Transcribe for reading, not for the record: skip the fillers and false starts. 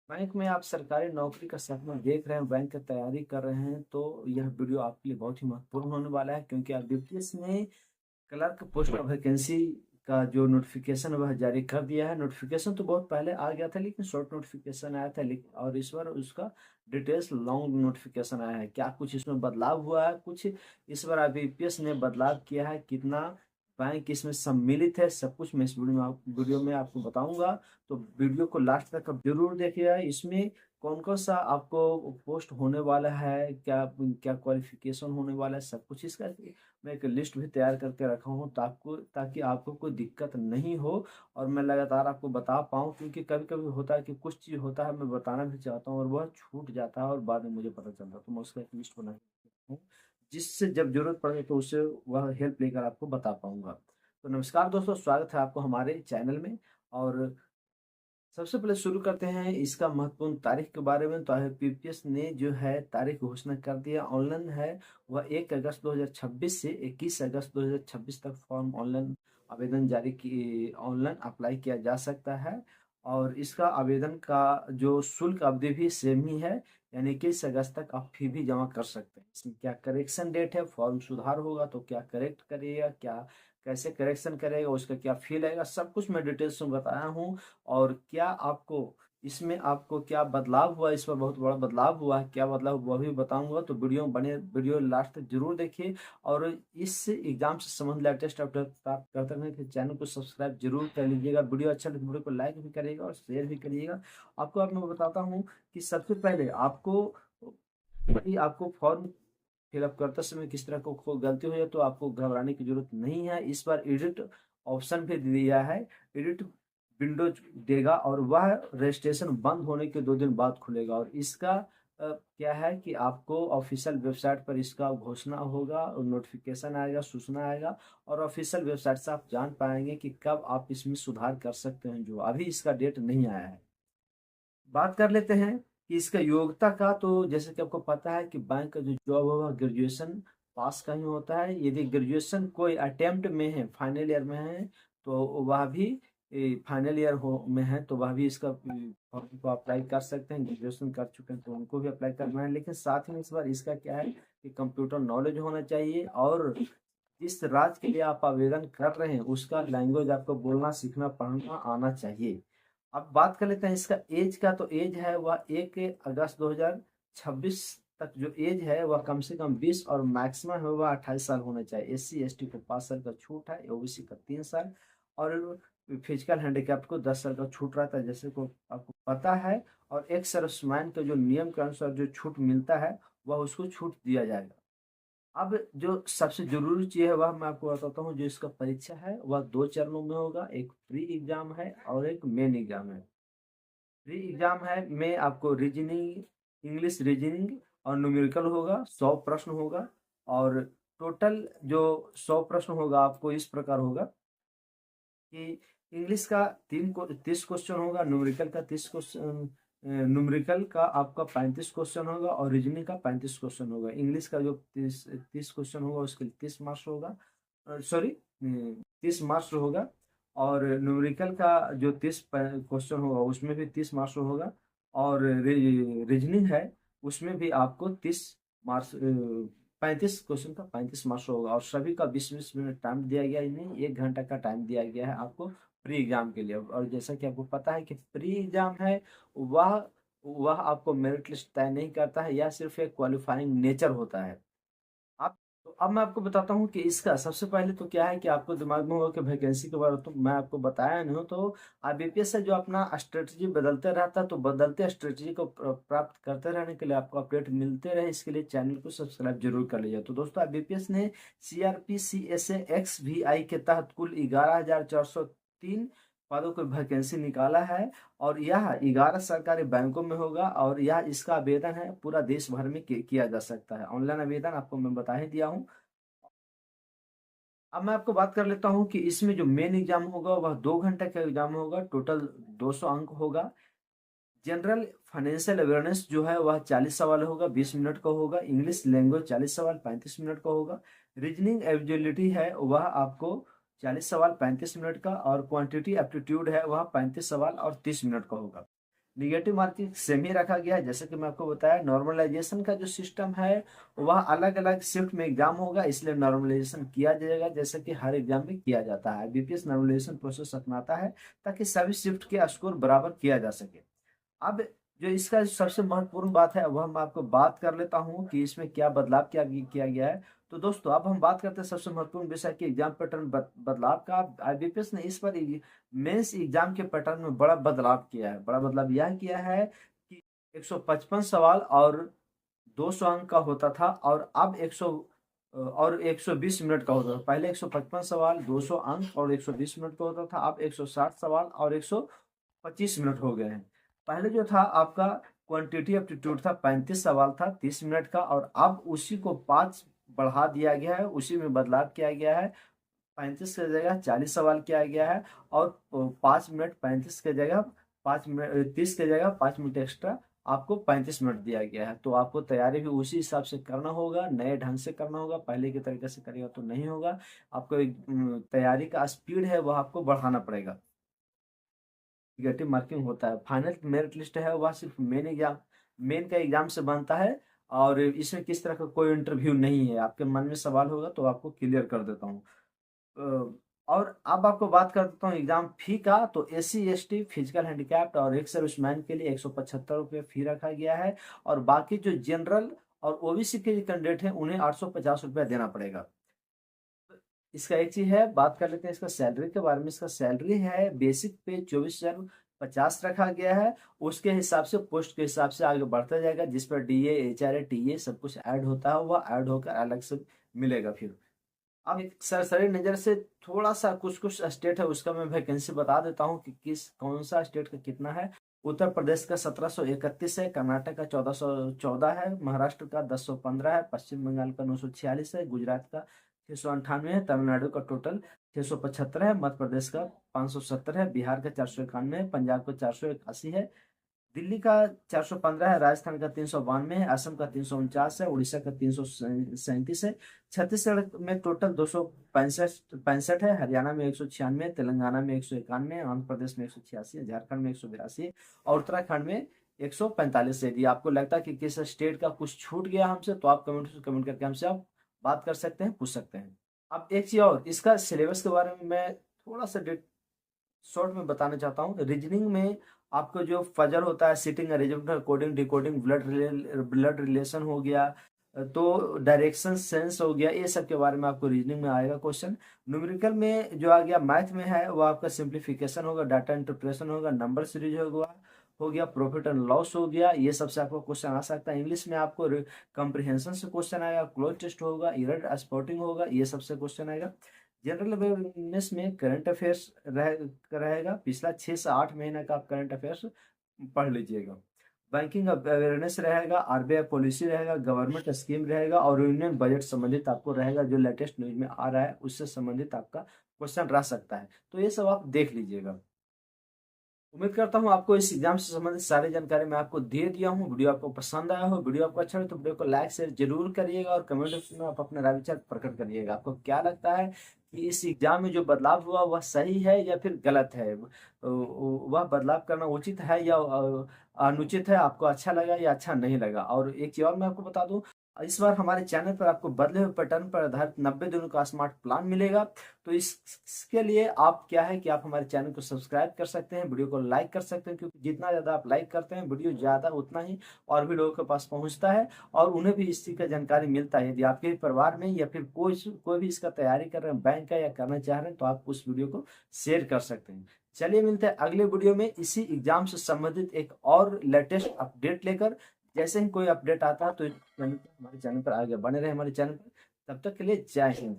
Bank में आप सरकारी नौकरी का सपना देख रहे हैं, बैंक की तैयारी कर रहे हैं, तो यह वीडियो आपके लिए बहुत ही महत्वपूर्ण होने वाला है क्योंकि आईबीपीएस ने क्लर्क पोस्ट वैकेंसी का जो नोटिफिकेशन वह जारी कर दिया है। नोटिफिकेशन तो बहुत पहले आ गया था लेकिन शॉर्ट नोटिफिकेशन आया था, लेकिन और इस बार उसका डिटेल्स लॉन्ग नोटिफिकेशन आया है। क्या कुछ इसमें बदलाव हुआ है? कुछ इस बार आईबीपीएस ने बदलाव किया है, कितना बैंक इसमें सम्मिलित है, सब कुछ मैं इस वीडियो में आपको बताऊंगा। तो वीडियो को लास्ट तक आप जरूर देखिएगा। इसमें कौन कौन सा आपको पोस्ट होने वाला है, क्या क्या क्वालिफिकेशन होने वाला है, सब कुछ इसका मैं एक लिस्ट भी तैयार करके रखा हूँ ताकि आपको कोई दिक्कत नहीं हो और मैं लगातार आपको बता पाऊँ, क्योंकि कभी कभी होता है कि कुछ चीज़ होता है मैं बताना भी चाहता हूँ और वह छूट जाता है और बाद में मुझे पता चलता है, तो मैं उसका एक लिस्ट बना के रखता हूँ जिससे जब जरूरत पड़े तो उससे वह हेल्प लेकर आपको बता पाऊंगा। तो नमस्कार दोस्तों, स्वागत है आपको हमारे चैनल में। और सबसे पहले शुरू करते हैं इसका महत्वपूर्ण तारीख के बारे में। तो पीपीएस ने जो है तारीख घोषणा कर दिया, ऑनलाइन है। वह 1 अगस्त 2026 से 21 अगस्त 2026 तक फॉर्म ऑनलाइन आवेदन जारी की ऑनलाइन अप्लाई किया जा सकता है। और इसका आवेदन का जो शुल्क अवधि भी सेम ही है, यानी 21 अगस्त तक आप फी भी जमा कर सकते हैं। इसमें क्या करेक्शन डेट है, फॉर्म सुधार होगा तो क्या करेक्ट करिएगा, क्या कैसे करेक्शन करेगा, उसका क्या फी लगेगा, सब कुछ मैं डिटेल्स में बताया हूँ। और क्या आपको इसमें आपको क्या बदलाव हुआ, इस पर बहुत बड़ा बदलाव हुआ है, क्या बदलाव हुआ वह भी बताऊंगा। तो वीडियो लास्ट तक जरूर देखिए। और इस एग्जाम से संबंधित लेटेस्ट अपडेट प्राप्त करते रहने के चैनल को सब्सक्राइब जरूर कर लीजिएगा। वीडियो अच्छा लगे वीडियो को लाइक भी करिएगा और शेयर भी करिएगा। आपको अब मैं बताता हूँ कि सबसे पहले आपको फॉर्म फिलअप करते समय किस तरह को कोई गलती हो जाए तो आपको घबराने की जरूरत नहीं है। इस बार एडिट ऑप्शन भी दिया है, एडिट विंडोज देगा और वह रजिस्ट्रेशन बंद होने के 2 दिन बाद खुलेगा। और इसका क्या है कि आपको ऑफिशियल वेबसाइट पर इसका घोषणा होगा और नोटिफिकेशन आएगा, सूचना आएगा और ऑफिशियल वेबसाइट से आप जान पाएंगे कि कब आप इसमें सुधार कर सकते हैं, जो अभी इसका डेट नहीं आया है। बात कर लेते हैं कि इसका योग्यता का। तो जैसे कि आपको पता है कि बैंक का जो जॉब होगा ग्रेजुएशन पास का ही होता है। यदि ग्रेजुएशन कोई अटेम्प्ट में है, फाइनल ईयर में है, तो वह भी फाइनल ईयर हो में है तो वह भी इसका फॉर्म को अप्लाई कर सकते हैं। ग्रेजुएशन कर चुके हैं तो उनको भी अप्लाई करना है, लेकिन साथ में इस बार इसका क्या है कि कंप्यूटर नॉलेज होना चाहिए और जिस राज्य के लिए आप आवेदन कर रहे हैं उसका लैंग्वेज आपको बोलना सीखना पढ़ना आना चाहिए। अब बात कर लेते हैं इसका एज का। तो एज है वह 1 अगस्त 2026 तक जो एज है वह कम से कम 20 और मैक्सिमम है वह 28 साल होना चाहिए। एससी एसटी को 5 साल का छूट है, ओबीसी का 3 साल और फिजिकल हैंडीकैप को 10 साल का छूट रहता है, जैसे को आपको पता है। और एक सर्विसमैन का जो नियम के अनुसार जो छूट मिलता है वह उसको छूट दिया जाएगा। अब जो सबसे जरूरी चीज है वह मैं आपको बताता हूँ। जो इसका परीक्षा है वह 2 चरणों में होगा, एक प्री एग्जाम है और एक मेन एग्जाम है। प्री एग्जाम है में आपको रीजनिंग, इंग्लिश रीजनिंग और न्यूमेरिकल होगा, 100 प्रश्न होगा। और टोटल जो 100 प्रश्न होगा आपको इस प्रकार होगा कि इंग्लिश का 30 क्वेश्चन होगा, न्यूमेरिकल का 30 क्वेश्चन, न्यूमेरिकल का आपका 35 क्वेश्चन होगा और रीजनिंग का 35 क्वेश्चन होगा। इंग्लिश का जो 30 क्वेश्चन होगा उसके लिए 30 मार्क्स होगा, सॉरी 30 मार्क्स होगा। और न्यूमेरिकल का जो 30 क्वेश्चन होगा उसमें भी 30 मार्क्स होगा। और रीजनिंग है उसमें भी आपको 30 मार्क्स, 35 क्वेश्चन का 35 मार्क्स होगा। और सभी का 20-20 मिनट टाइम दिया गया है, नहीं 1 घंटा का टाइम दिया गया है आपको प्री एग्जाम के लिए। और जैसा कि आपको पता है कि प्री एग्जाम है वह वह आपको मेरिट लिस्ट तय नहीं करता है, यह सिर्फ एक क्वालिफाइंग नेचर होता है। आप तो अब मैं आपको बताता हूँ कि इसका सबसे पहले तो क्या है कि आपको दिमाग में होगा कि वैकेंसी के बारे में तो मैं आपको बताया नहीं हूँ। तो आईबीपीएस से जो अपना स्ट्रेटजी बदलते रहता है, तो बदलते स्ट्रेटजी को प्राप्त करते रहने के लिए आपको अपडेट मिलते रहे, इसके लिए चैनल को सब्सक्राइब जरूर कर लीजिए। तो दोस्तों आईबीपीएस ने CRPCSA XVI के तहत कुल 11,403 पदों को वैकेंसी निकाला है और यह 11 सरकारी बैंकों में होगा। और यह इसका आवेदन है पूरा देश भर में किया जा सकता है। ऑनलाइन आवेदन आपको मैं बता ही दिया हूँ। अब मैं आपको बात कर लेता हूँ कि इसमें जो मेन एग्जाम होगा वह 2 घंटे का एग्जाम होगा, टोटल 200 अंक होगा। जनरल फाइनेंशियल अवेयरनेस जो है वह 40 सवाल होगा, 20 मिनट का होगा। इंग्लिश लैंग्वेज 40 सवाल 35 मिनट का होगा। रीजनिंग एबिलिटी है वह आपको 40 सवाल 35 मिनट का। और क्वांटिटी एप्टीट्यूड है वह 35 सवाल और 30 मिनट का होगा। निगेटिव मार्किंग सेम ही रखा गया है। जैसे कि मैं आपको बताया, नॉर्मलाइजेशन का जो सिस्टम है वह अलग अलग शिफ्ट में एग्जाम होगा, इसलिए नॉर्मलाइजेशन किया जाएगा जैसे कि हर एग्जाम में किया जाता है। बीपीएस नॉर्मलाइजेशन प्रोसेस अपनाता है ताकि सभी शिफ्ट के स्कोर बराबर किया जा सके। अब जो इसका सबसे महत्वपूर्ण बात है वह मैं आपको बात कर लेता हूँ कि इसमें क्या बदलाव किया गया है। तो दोस्तों अब हम बात करते हैं सबसे महत्वपूर्ण विषय की एग्जाम पैटर्न बदलाव का। आईबीपीएस ने इस बार मेंस एग्जाम के पैटर्न में बड़ा बदलाव किया है। बड़ा बदलाव यह किया है कि 155 सवाल और 200 अंक का होता था, और अब 120 मिनट का होता था। पहले 155 सवाल 200 अंक और 120 मिनट का होता था, अब 160 सवाल और 125 मिनट हो गए हैं। पहले जो था आपका क्वांटिटी एप्टीट्यूड था, 35 सवाल था 30 मिनट का, और अब उसी को 5 बढ़ा दिया गया है, उसी में बदलाव किया गया है। 35 की जगह 40 सवाल किया गया है, और 5 मिनट 35 की जगह 5 मिनट 30 की जगह 5 मिनट एक्स्ट्रा आपको 35 मिनट दिया गया है। तो आपको तैयारी भी उसी हिसाब से करना होगा, नए ढंग से करना होगा। पहले के तरीके से करेगा तो नहीं होगा। आपको तैयारी का स्पीड है वह आपको बढ़ाना पड़ेगा। निगेटिव मार्किंग होता है। फाइनल मेरिट लिस्ट है वह सिर्फ मेन का एग्जाम से बनता है, और इसमें किस तरह का कोई इंटरव्यू नहीं है। आपके मन में सवाल होगा तो आपको क्लियर कर देता हूँ। और अब आपको बात कर देता हूँ एग्जाम फी का। तो SC ST, फिजिकल हैंडीकैप्ड और एक सर्विसमैन के लिए 175 रुपये फी रखा गया है, और बाकी जो जनरल और OBC के कैंडिडेट हैं उन्हें 850 रुपया देना पड़ेगा। इसका एक चीज है, बात कर लेते हैं इसका सैलरी के बारे में। इसका सैलरी है बेसिक पे 24,050 रखा गया है। उसके हिसाब से पोस्ट के हिसाब से आगे बढ़ता जाएगा, जिस पर DA HRA TA सब कुछ ऐड होता है, वह ऐड होकर अलग से मिलेगा। फिर अब एक सरसरी नजर से थोड़ा सा कुछ कुछ स्टेट है उसका मैं वैकेंसी बता देता हूँ कि कौन सा स्टेट का कितना है। उत्तर प्रदेश का 1731 है, कर्नाटक का 1414 है, महाराष्ट्र का 1015 है, पश्चिम बंगाल का 946 है, गुजरात का 698 है, तमिलनाडु का टोटल 675 है, मध्य प्रदेश का 570 है, बिहार का 491 है, पंजाब का 481 है, दिल्ली का 415 है, राजस्थान का 392 है, असम का 349 है, उड़ीसा का 337 है, छत्तीसगढ़ में टोटल 265 है, हरियाणा में 196, तेलंगाना में 191, आंध्र प्रदेश में 186, झारखंड में 182 और उत्तराखंड में 145 है। यदि आपको लगता है कि किस स्टेट का कुछ छूट गया हमसे, तो आप कमेंट करके हमसे आप बात कर सकते हैं, पूछ सकते हैं। अब एक चीज और, इसका सिलेबस के बारे में मैं थोड़ा सा शॉर्ट में बताना चाहता हूँ। रीजनिंग में आपको जो फजर होता है, sitting arrangement, coding decoding, blood relation हो गया, तो डायरेक्शन सेंस हो गया, ये सब के बारे में आपको रीजनिंग में आएगा क्वेश्चन। न्यूमेरिकल में जो आ गया मैथ में है वो आपका सिंप्लीफिकेशन होगा, डाटा इंटरप्रेशन होगा, नंबर सीरीज हो गया, प्रॉफिट एंड लॉस हो गया, ये सबसे आपको क्वेश्चन आ सकता है। इंग्लिश में आपको कंप्रिहेंशन से क्वेश्चन आएगा, क्लोज टेस्ट होगा, इरर स्पॉटिंग होगा, ये सबसे क्वेश्चन आएगा। जनरल अवेयरनेस में करंट अफेयर्स रहेगा, पिछला 6 से 8 महीने का आप करंट अफेयर्स पढ़ लीजिएगा। बैंकिंग अवेयरनेस रहेगा, RBI पॉलिसी रहेगा, गवर्नमेंट स्कीम रहेगा, और यूनियन बजट संबंधित आपको रहेगा, जो लेटेस्ट न्यूज में आ रहा है उससे संबंधित आपका क्वेश्चन रह सकता है। तो ये सब आप देख लीजिएगा। उम्मीद करता हूँ आपको इस एग्जाम से संबंधित सारी जानकारी मैं आपको दे दिया हूँ। वीडियो आपको पसंद आया हो, वीडियो आपको अच्छा लगे तो वीडियो को लाइक शेयर जरूर करिएगा, और कमेंट में आप अपने राय विचार प्रकट करिएगा। आपको क्या लगता है कि इस एग्जाम में जो बदलाव हुआ वह सही है या फिर गलत है? वह बदलाव करना उचित है या अनुचित है? आपको अच्छा लगा या अच्छा नहीं लगा? और एक चीज और मैं आपको बता दूं, इस बार हमारे चैनल पर आपको बदले हुए पैटर्न पर आधारित 90 दिनों का स्मार्ट प्लान मिलेगा। तो इसके लिए आप क्या है कि आप हमारे चैनल को सब्सक्राइब कर सकते हैं, वीडियो को लाइक कर सकते हैं, क्योंकि जितना ज़्यादा आप लाइक करते हैं वीडियो ज़्यादा उतना ही और भी लोगों के पास पहुंचता है, और उन्हें भी इस चीज़ का जानकारी मिलता है। यदि आपके परिवार में या फिर कोई भी इसका तैयारी कर रहे हैं बैंक का या करना चाह रहे हैं, तो आप उस वीडियो को शेयर कर सकते हैं। चलिए मिलते हैं अगले वीडियो में इसी एग्जाम से संबंधित एक और लेटेस्ट अपडेट लेकर। जैसे ही कोई अपडेट आता है तो हमारे चैनल पर आगे बने रहे हमारे चैनल पर। तब तक के लिए जय हिंद।